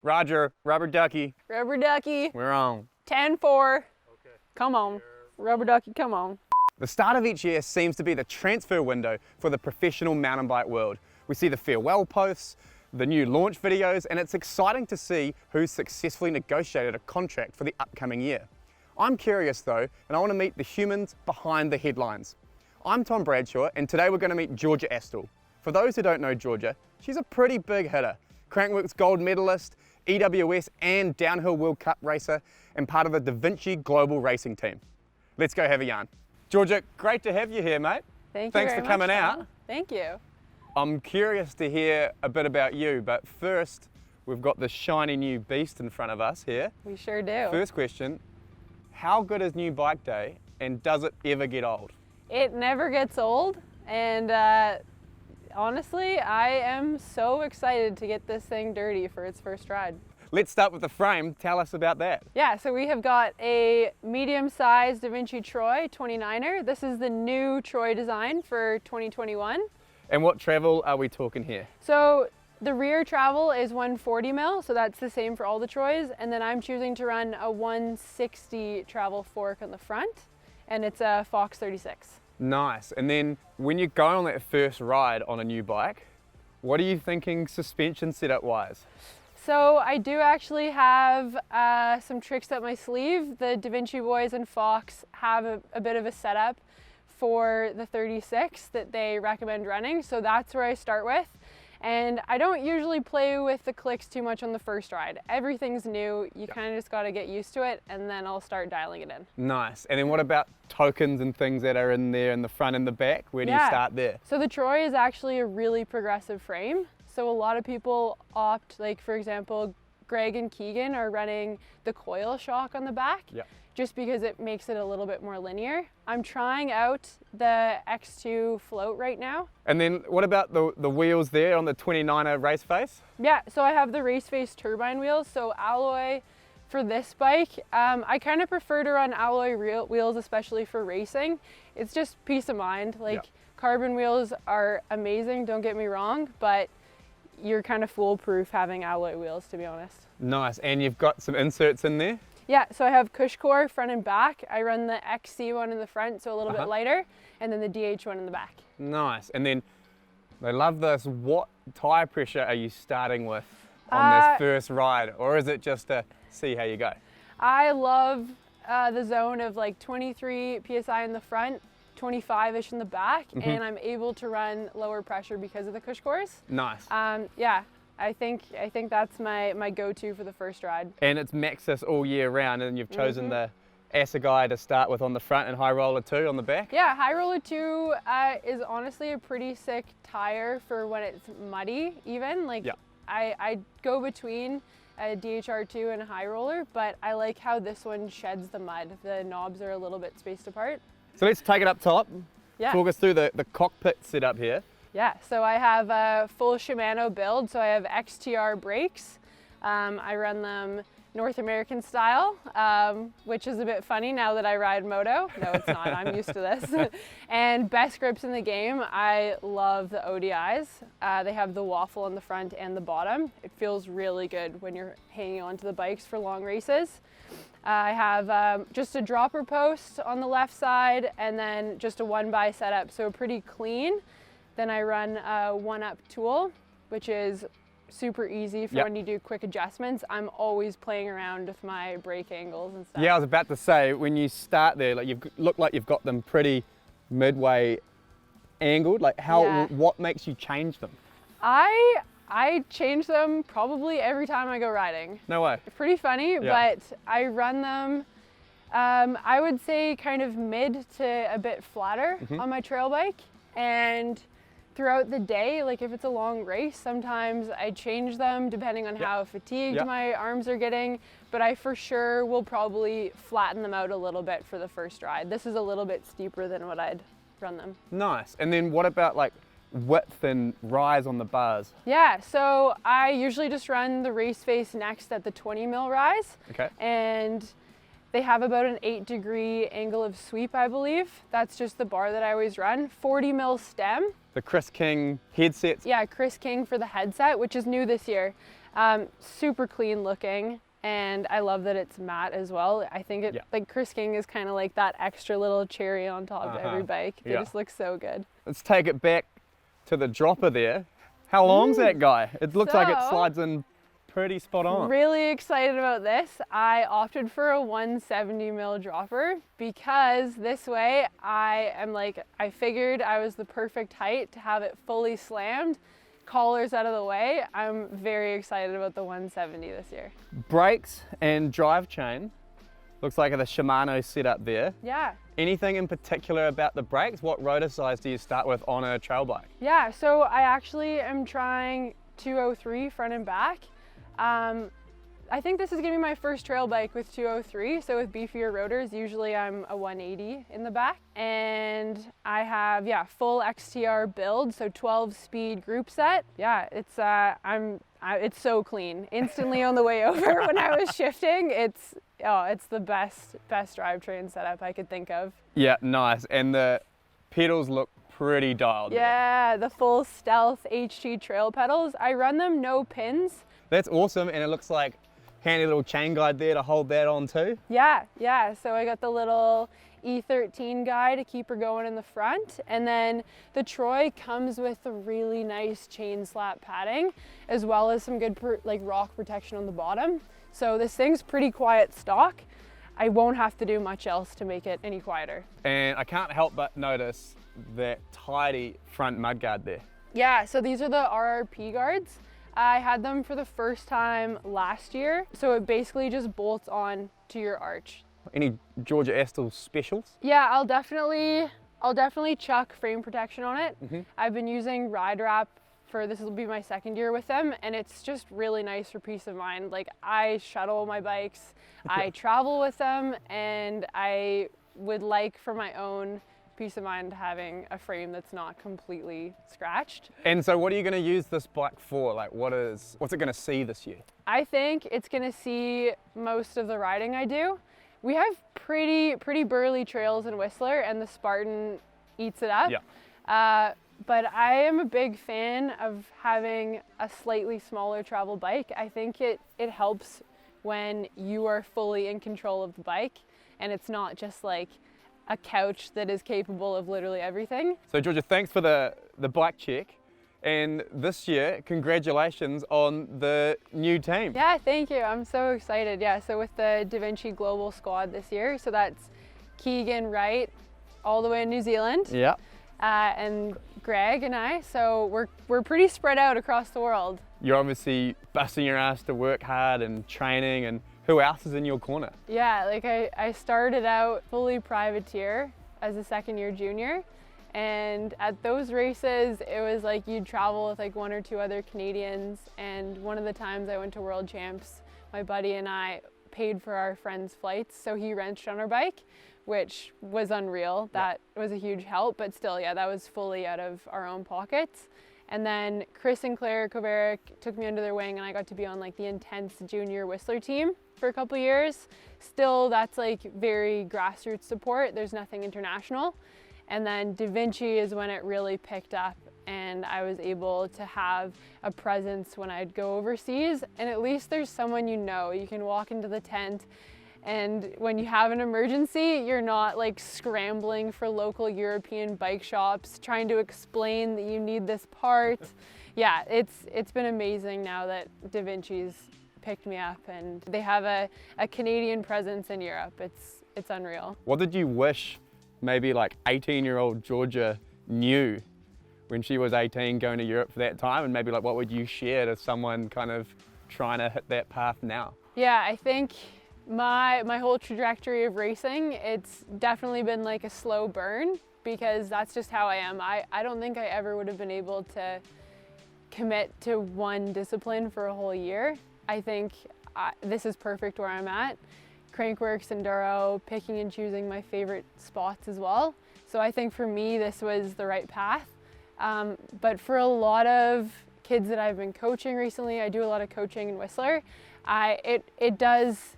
Roger, rubber ducky, Rubber ducky, we're on. 10-4. Okay. Come on. Rubber ducky, come on. The start of each year seems to be the transfer window for the professional mountain bike world. We see the farewell posts, the new launch videos, and it's exciting to see who's successfully negotiated a contract for the upcoming year. I'm curious though, and I want to meet the humans behind the headlines. I'm Tom Bradshaw, and today we're going to meet Georgia Astle. For those who don't know Georgia, she's a pretty big hitter. Crankworx gold medalist, EWS and Downhill World Cup racer, and part of the Da Vinci Global Racing team. Let's go have a yarn. Georgia, great to have you here, mate. Thanks for coming out. Thank you. I'm curious to hear a bit about you, but first, we've got this shiny new beast in front of us here. We sure do. First question, how good is New Bike Day, and does it ever get old? It never gets old, and honestly, I am so excited to get this thing dirty for its first ride. Let's start with the frame. Tell us about that. Yeah, so we have got a medium-sized Da Vinci Troy 29er. This is the new Troy design for 2021. And what travel are we talking here? So the rear travel is 140 mil, so that's the same for all the Troys. And then I'm choosing to run a 160 travel fork on the front, and it's a Fox 36. Nice. And then when you go on that first ride on a new bike, what are you thinking suspension setup wise? So I do actually have some tricks up my sleeve. The Da Vinci boys and Fox have a bit of a setup for the 36 that they recommend running. So that's where I start with. And I don't usually play with the clicks too much on the first ride. Everything's new. You kind of just got to get used to it, and then I'll start dialing it in. Nice. And then what about tokens and things that are in there in the front and the back? Where do you start there? So the Troy is actually a really progressive frame. So a lot of people opt, like for example, Greg and Keegan are running the coil shock on the back. Just because it makes it a little bit more linear. I'm trying out the X2 float right now. And then what about the wheels there on the 29er race face? Yeah, so I have the race face turbine wheels, so alloy for this bike. I kind of prefer to run alloy wheels, especially for racing. It's just peace of mind. Carbon wheels are amazing, don't get me wrong, but you're kind of foolproof having alloy wheels, to be honest. Nice, and you've got some inserts in there? Yeah, so I have Cushcore front and back. I run the XC one in the front, so a little bit lighter, and then the DH one in the back. Nice, and then they love this. What tire pressure are you starting with on this first ride, or is it just to see how you go? I love the zone of like 23 PSI in the front, 25-ish in the back, and I'm able to run lower pressure because of the Cushcores. Nice. Yeah. I think that's my go-to for the first ride. And it's Maxxis all year round, and you've chosen the Assegai to start with on the front and High Roller 2 on the back? Yeah, High Roller 2 is honestly a pretty sick tire for when it's muddy even. I go between a DHR2 and a High Roller, but I like how this one sheds the mud. The knobs are a little bit spaced apart. So let's take it up top. Yeah. Talk us through the cockpit setup here. Yeah, so I have a full Shimano build, so I have XTR brakes. I run them North American style, which is a bit funny now that I ride moto. No, it's not, I'm used to this. And best grips in the game, I love the ODIs. They have the waffle on the front and the bottom. It feels really good when you're hanging onto the bikes for long races. I have just a dropper post on the left side and then just a 1x setup, so pretty clean. Then I run a 1-up tool, which is super easy for when you do quick adjustments. I'm always playing around with my brake angles and stuff. Yeah, I was about to say, when you start there, like look like you've got them pretty midway angled. Like what makes you change them? I change them probably every time I go riding. No way. Pretty funny, but I run them, I would say kind of mid to a bit flatter on my trail bike. And throughout the day, like if it's a long race, sometimes I change them depending on how fatigued my arms are getting, but I for sure will probably flatten them out a little bit for the first ride. This is a little bit steeper than what I'd run them. Nice. And then what about like width and rise on the bars? Yeah, so I usually just run the race face next at the 20 mil rise. Okay. And they have about an 8-degree angle of sweep, I believe. That's just the bar that I always run. 40 mil stem. The Chris King headsets. Yeah, Chris King for the headset, which is new this year. Super clean looking, and I love that it's matte as well. I think it, Yeah. like Chris King is kind of like that extra little cherry on top of every bike. They Yeah. just look so good. Let's take it back to the dropper there. How long's that guy? It looks like it So- slides in pretty spot on. Really excited about this. I opted for a 170 mil dropper because this way I figured I was the perfect height to have it fully slammed, collars out of the way. I'm very excited about the 170 this year. Brakes and drive chain. Looks like the Shimano setup there. Yeah. Anything in particular about the brakes? What rotor size do you start with on a trail bike? Yeah, so I actually am trying 203 front and back. I think this is gonna be my first trail bike with 203, so with beefier rotors, usually I'm a 180 in the back. And I have, yeah, full XTR build, so 12 speed group set. Yeah, it's so clean. Instantly on the way over when I was shifting, it's the best drivetrain setup I could think of. Yeah, nice. And the pedals look pretty dialed. Yeah, the full Stealth HT trail pedals. I run them no pins. That's awesome, and it looks like handy little chain guide there to hold that on too. Yeah, so I got the little E13 guy to keep her going in the front, and then the Troy comes with a really nice chain slap padding, as well as some good rock protection on the bottom. So this thing's pretty quiet stock. I won't have to do much else to make it any quieter. And I can't help but notice that tidy front mudguard there. Yeah, so these are the RRP guards. I had them for the first time last year. So it basically just bolts on to your arch. Any Georgia Estel specials? Yeah, I'll definitely chuck frame protection on it. I've been using Ride Wrap this will be my second year with them, and it's just really nice for peace of mind. Like, I shuttle my bikes, I travel with them, and I would like for my own peace of mind having a frame that's not completely scratched. And so what are you going to use this bike for? Like what's it going to see this year? I think it's going to see most of the riding I do. We have pretty burly trails in Whistler, and the Spartan eats it up. Yeah. But I am a big fan of having a slightly smaller travel bike. I think it helps when you are fully in control of the bike, and it's not just like a couch that is capable of literally everything. So Georgia, thanks for the bike check. And this year, congratulations on the new team. Yeah, thank you. I'm so excited. Yeah, so with the DaVinci Global squad this year, so that's Keegan Wright all the way in New Zealand. Yeah. And Greg and I, so we're pretty spread out across the world. You're obviously busting your ass to work hard and training, and who else is in your corner? Yeah, like I started out fully privateer as a second-year junior, and at those races it was like you'd travel with like one or two other Canadians, and one of the times I went to World Champs, my buddy and I paid for our friends' flights, so he wrenched on our bike, which was unreal. That was a huge help, but still, yeah, that was fully out of our own pockets. And then Chris and Claire Kovaric took me under their wing, and I got to be on like the intense junior Whistler team for a couple years. Still, that's like very grassroots support. There's nothing international. And then DaVinci is when it really picked up, and I was able to have a presence when I'd go overseas. And at least there's someone you know. You can walk into the tent, and when you have an emergency, you're not like scrambling for local European bike shops, trying to explain that you need this part. Yeah, it's been amazing now that DaVinci's picked me up, and they have a Canadian presence in Europe. It's unreal. What did you wish maybe like 18-year-old Georgia knew when she was 18 going to Europe for that time, and maybe like what would you share to someone kind of trying to hit that path now? Yeah, I think my whole trajectory of racing, it's definitely been like a slow burn, because that's just how I am. I don't think I ever would have been able to commit to one discipline for a whole year. I think this is perfect where I'm at. Crankworx, enduro, picking and choosing my favorite spots as well. So I think for me, this was the right path. But for a lot of kids that I've been coaching recently, I do a lot of coaching in Whistler. It does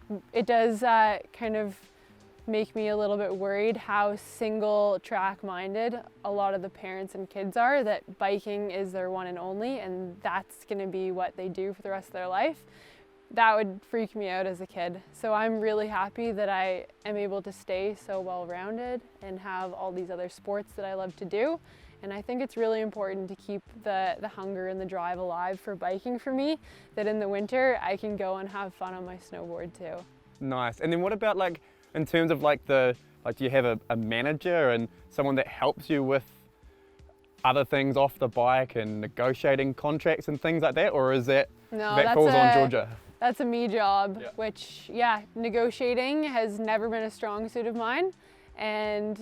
kind of make me a little bit worried how single track minded a lot of the parents and kids are, that biking is their one and only and that's going to be what they do for the rest of their life. That would freak me out as a kid. So I'm really happy that I am able to stay so well-rounded and have all these other sports that I love to do. And I think it's really important to keep the hunger and the drive alive for biking for me, that in the winter I can go and have fun on my snowboard too. Nice. And then what about like, in terms of like do you have a manager and someone that helps you with other things off the bike and negotiating contracts and things like that? Or is that, No, that falls on Georgia? That's a me job, Yeah. which, yeah, negotiating has never been a strong suit of mine. And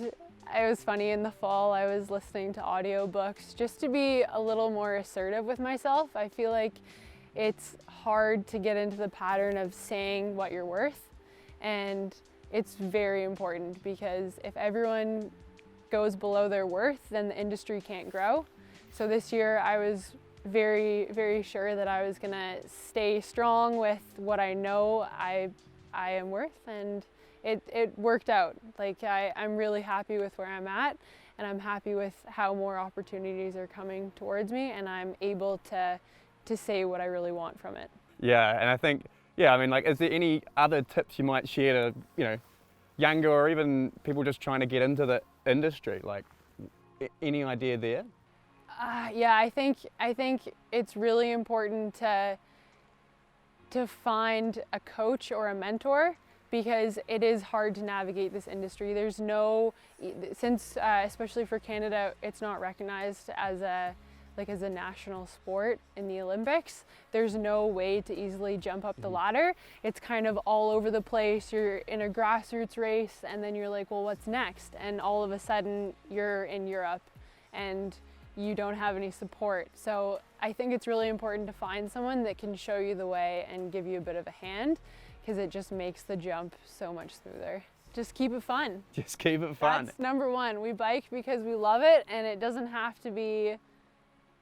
it was funny, in the fall I was listening to audiobooks just to be a little more assertive with myself. I feel like it's hard to get into the pattern of saying what you're worth, and it's very important, because if everyone goes below their worth, then the industry can't grow. So this year I was very, very sure that I was gonna stay strong with what I know I am worth, and it worked out. Like I'm really happy with where I'm at, and I'm happy with how more opportunities are coming towards me, and I'm able to say what I really want from it. Yeah, and I think, yeah, I mean, like, is there any other tips you might share to, younger or even people just trying to get into the industry? Like, any idea there? Yeah, I think it's really important to find a coach or a mentor, because it is hard to navigate this industry. There's no, since especially for Canada, it's not recognized as a national sport in the Olympics. There's no way to easily jump up the ladder. It's kind of all over the place. You're in a grassroots race, and then you're like, well, what's next? And all of a sudden you're in Europe and you don't have any support. So I think it's really important to find someone that can show you the way and give you a bit of a hand, because it just makes the jump so much smoother. Just keep it fun. Just keep it fun. That's number one. We bike because we love it, and it doesn't have to be,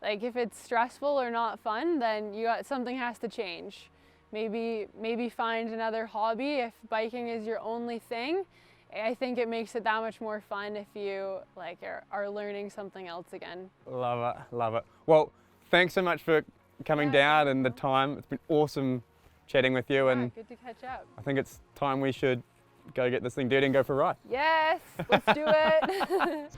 like, if it's stressful or not fun, then something has to change. Maybe find another hobby. If biking is your only thing, I think it makes it that much more fun if you are learning something else again. Love it, love it. Well, thanks so much for coming down and the time. It's been awesome chatting with you, and good to catch up. I think it's time we should go get this thing dirty and go for a ride. Yes, let's do it.